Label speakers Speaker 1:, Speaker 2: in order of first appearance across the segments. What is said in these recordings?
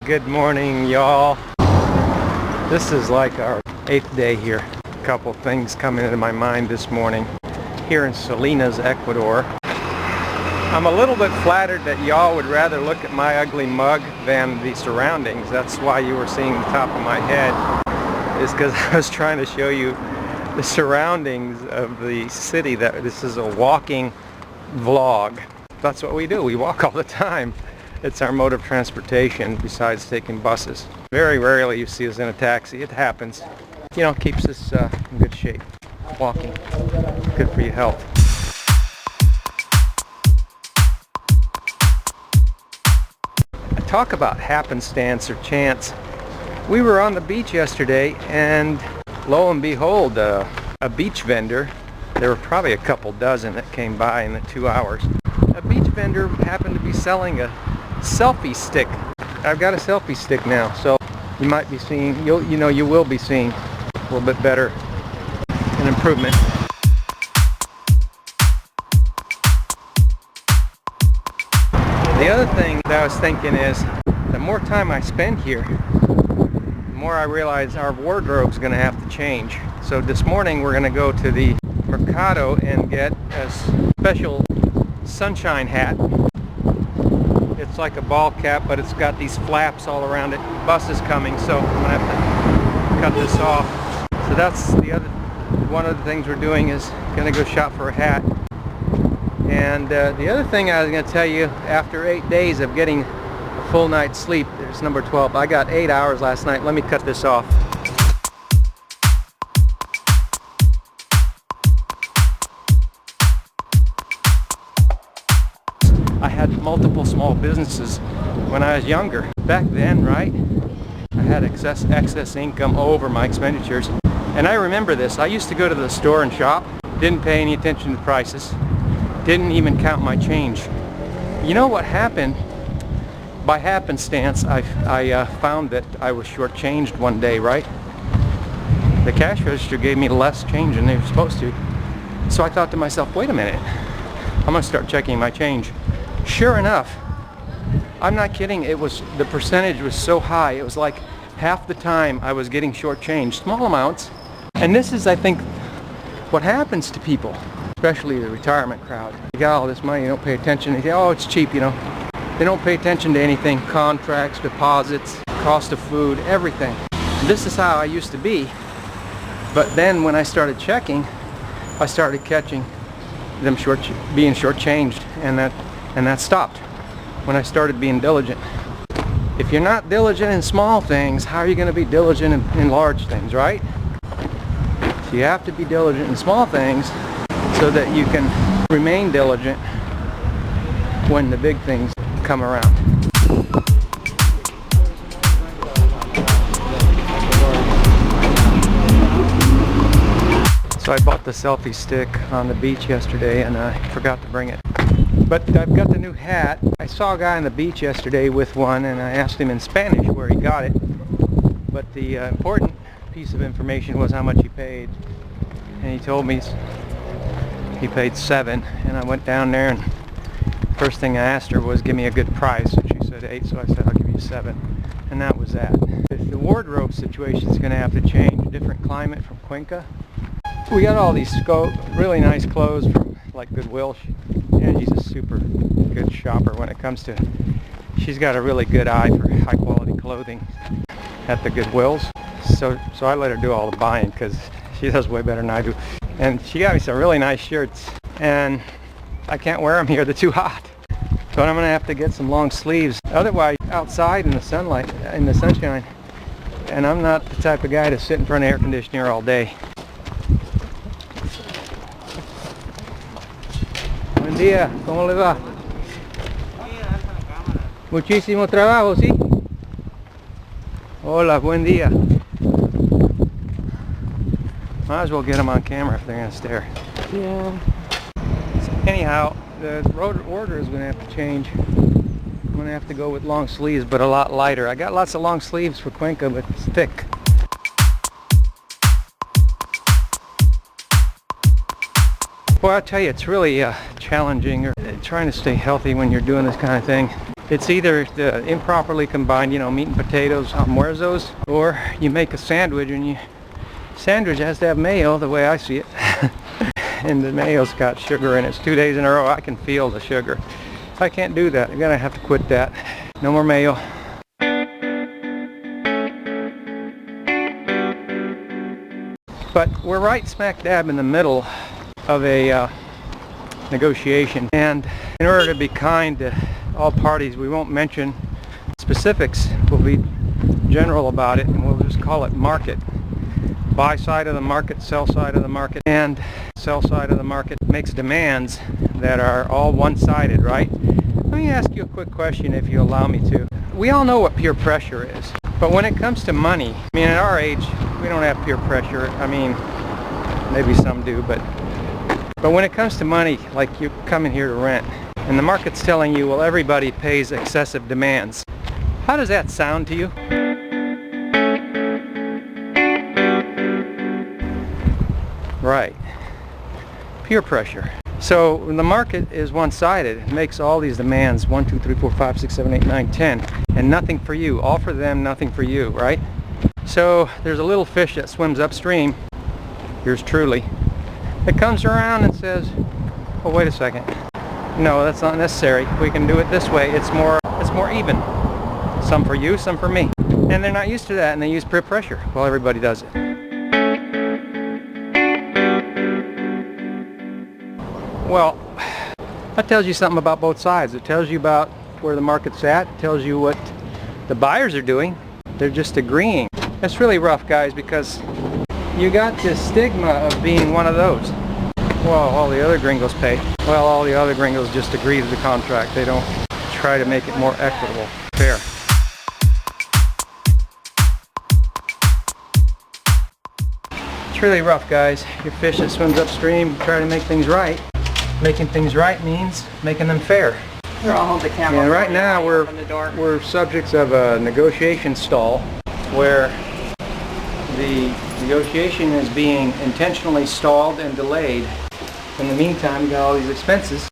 Speaker 1: Good morning, y'all. This is like our 8th day here. A couple things coming into my mind this morning here in Salinas, Ecuador. I'm a little bit flattered that y'all would rather look at my ugly mug than the surroundings. That's why you were seeing the top of my head, is because I was trying to show you the surroundings of the city. That this is a walking vlog. That's what we do. We walk all the time. It's our mode of transportation besides taking buses. Very rarely you see us in a taxi. It happens. You know, keeps us in good shape. Walking. Good for your health. I talk about happenstance or chance. We were on the beach yesterday and lo and behold, a beach vendor, there were probably a couple dozen that came by in the 2 hours. A beach vendor happened to be selling a selfie stick. I've got a selfie stick now, so you might be seeing, you will be seeing a little bit better an improvement. The other thing that I was thinking is, the more time I spend here, the more I realize our wardrobe's going to have to change. So this morning we're going to go to the Mercado and get a special sunshine hat. It's like a ball cap, but it's got these flaps all around it. The bus is coming, so I'm gonna have to cut this off. So that's one of the things we're doing, is gonna go shop for a hat. And the other thing I was gonna tell you, after 8 days of getting a full night's sleep, there's number 12. I got 8 hours last night. Let me cut this off. I had multiple small businesses when I was younger. Back then, right, I had excess income over my expenditures. And I remember this. I used to go to the store and shop, didn't pay any attention to prices, didn't even count my change. You know what happened? By happenstance, I found that I was shortchanged one day, right? The cash register gave me less change than they were supposed to. So I thought to myself, wait a minute, I'm gonna start checking my change. Sure enough, I'm not kidding, the percentage was so high, it was like half the time I was getting shortchanged, small amounts. And this is, I think, what happens to people, especially the retirement crowd. You got all this money, you don't pay attention, you say, oh, it's cheap, you know. They don't pay attention to anything, contracts, deposits, cost of food, everything. This is how I used to be. But then when I started checking, I started catching them being shortchanged, and that stopped when I started being diligent. If you're not diligent in small things, how are you going to be diligent in large things, right? So you have to be diligent in small things so that you can remain diligent when the big things come around. So I bought the selfie stick on the beach yesterday and I forgot to bring it. But I've got the new hat. I saw a guy on the beach yesterday with one and I asked him in Spanish where he got it. But the important piece of information was how much he paid. And he told me he paid $7. And I went down there and first thing I asked her was, give me a good price. And she said $8, so I said, I'll give you $7. And that was that. The wardrobe situation is going to have to change. Different climate from QUINCA. We got all these really nice clothes from like Goodwill. Angie's a super good shopper when it comes to, she's got a really good eye for high quality clothing at the Goodwills. So I let her do all the buying because she does way better than I do. And she got me some really nice shirts and I can't wear them here, they're too hot. So I'm gonna have to get some long sleeves. Otherwise, outside in the sunlight, in the sunshine, and I'm not the type of guy to sit in front of air conditioner all day. Buen día, ¿cómo le va? Muchísimo trabajo, ¿sí? Hola, buen día. Might as well get them on camera if they're going to stare.
Speaker 2: Yeah.
Speaker 1: So anyhow, the order is going to have to change. I'm going to have to go with long sleeves, but a lot lighter. I got lots of long sleeves for QUINCA, but it's thick. Boy, I tell you, it's really challenging trying to stay healthy when you're doing this kind of thing. It's either the improperly combined, you know, meat and potatoes, almuerzos, or you make a sandwich and sandwich has to have mayo, the way I see it. And the mayo's got sugar in it. It's 2 days in a row. I can feel the sugar. I can't do that. I'm gonna have to quit that. No more mayo. But we're right smack dab in the middle of a negotiation, and in order to be kind to all parties, we won't mention specifics. We'll be general about it, and we'll just call it market. Buy side of the market, sell side of the market, and sell side of the market makes demands that are all one-sided, right? Let me ask you a quick question, if you allow me to. We all know what peer pressure is, but when it comes to money, I mean, at our age, we don't have peer pressure. I mean, maybe some do, but when it comes to money, like you're coming here to rent, and the market's telling you, well, everybody pays excessive demands. How does that sound to you? Right. Peer pressure. So when the market is one-sided, it makes all these demands 1, 2, 3, 4, 5, 6, 7, 8, 9, 10, and nothing for you. All for them, nothing for you, right? So there's a little fish that swims upstream, yours truly, that comes around and says, oh, wait a second. No, that's not necessary. We can do it this way. It's more even. Some for you, some for me. And they're not used to that, and they use peer pressure. Well, everybody does it. Well, that tells you something about both sides. It tells you about where the market's at. It tells you what the buyers are doing. They're just agreeing. It's really rough, guys, because you got this stigma of being one of those. Well, all the other gringos pay. Well, all the other gringos just agree to the contract. They don't try to make it more equitable, fair. It's really rough, guys. Your fish that swims upstream, try to make things right. Making things right means making them fair.
Speaker 2: Here, I'll hold the camera.
Speaker 1: And right now we're subjects of a negotiation stall where the negotiation is being intentionally stalled and delayed. In the meantime, you got all these expenses.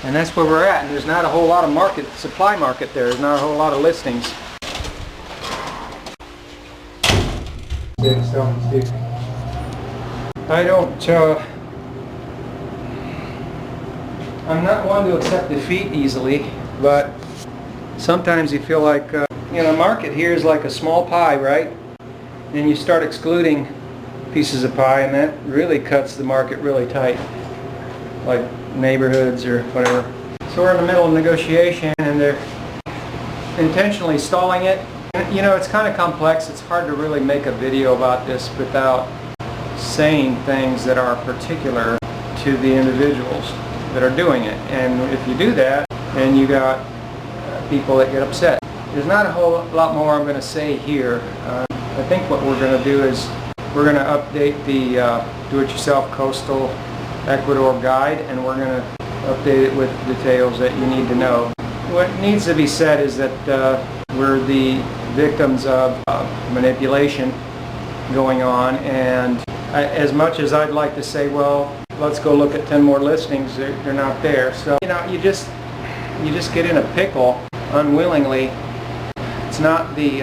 Speaker 1: And that's where we're at. And there's not a whole lot of supply market there. There's not a whole lot of listings. I don't, I'm not one to accept defeat easily, but sometimes you feel like, you know, the market here is like a small pie, right? And you start excluding pieces of pie, and that really cuts the market really tight, like neighborhoods or whatever. So we're in the middle of negotiation, and they're intentionally stalling it. And, you know, it's kind of complex. It's hard to really make a video about this without saying things that are particular to the individuals that are doing it. And if you do that, then you got people that get upset. There's not a whole lot more I'm going to say here. I think what we're going to do is we're going to update the do-it-yourself coastal Ecuador guide, and we're going to update it with details that you need to know. What needs to be said is that we're the victims of manipulation going on, and as much as I'd like to say, well, let's go look at 10 more listings, they're not there. So, you know, you just get in a pickle unwillingly. It's not the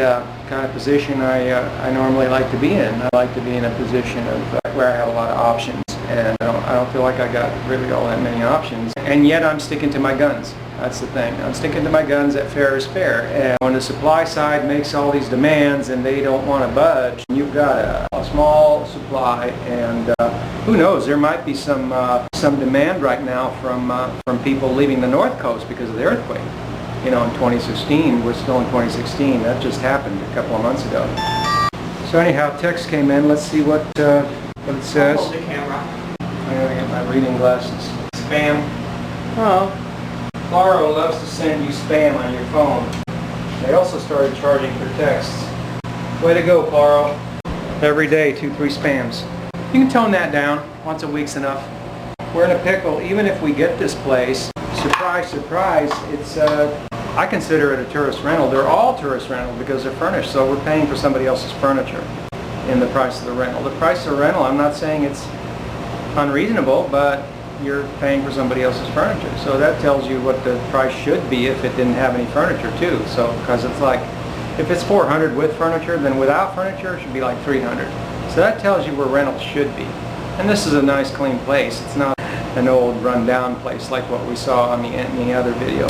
Speaker 1: kind of position I normally like to be in. I like to be in a position of where I have a lot of options, and I don't feel like I got really all that many options. And yet I'm sticking to my guns. That's the thing. I'm sticking to my guns that fair is fair. And when the supply side makes all these demands and they don't want to budge, you've got a small supply, and who knows, there might be some demand right now from people leaving the North Coast because of the earthquake. You know, in 2016, we're still in 2016. That just happened a couple of months ago. So anyhow, text came in. Let's see what it says.
Speaker 2: Hold the camera.
Speaker 1: I gotta get my reading glasses. Spam.
Speaker 2: Oh.
Speaker 1: Claro loves to send you spam on your phone. They also started charging for texts. Way to go, Claro. Every day, 2-3 spams. You can tone that down. Once a week's enough. We're in a pickle. Even if we get this place, surprise, surprise, it's I consider it a tourist rental. They're all tourist rental because they're furnished, so we're paying for somebody else's furniture in the price of the rental. The price of the rental, I'm not saying it's unreasonable, but you're paying for somebody else's furniture. So that tells you what the price should be if it didn't have any furniture too. So, because it's like, if it's $400 with furniture, then without furniture it should be like $300. So that tells you where rentals should be. And this is a nice clean place. It's not an old run-down place like what we saw on the other video.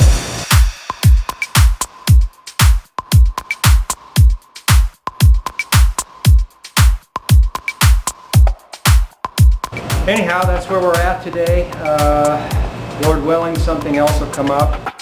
Speaker 1: Anyhow, that's where we're at today. Lord willing, something else will come up.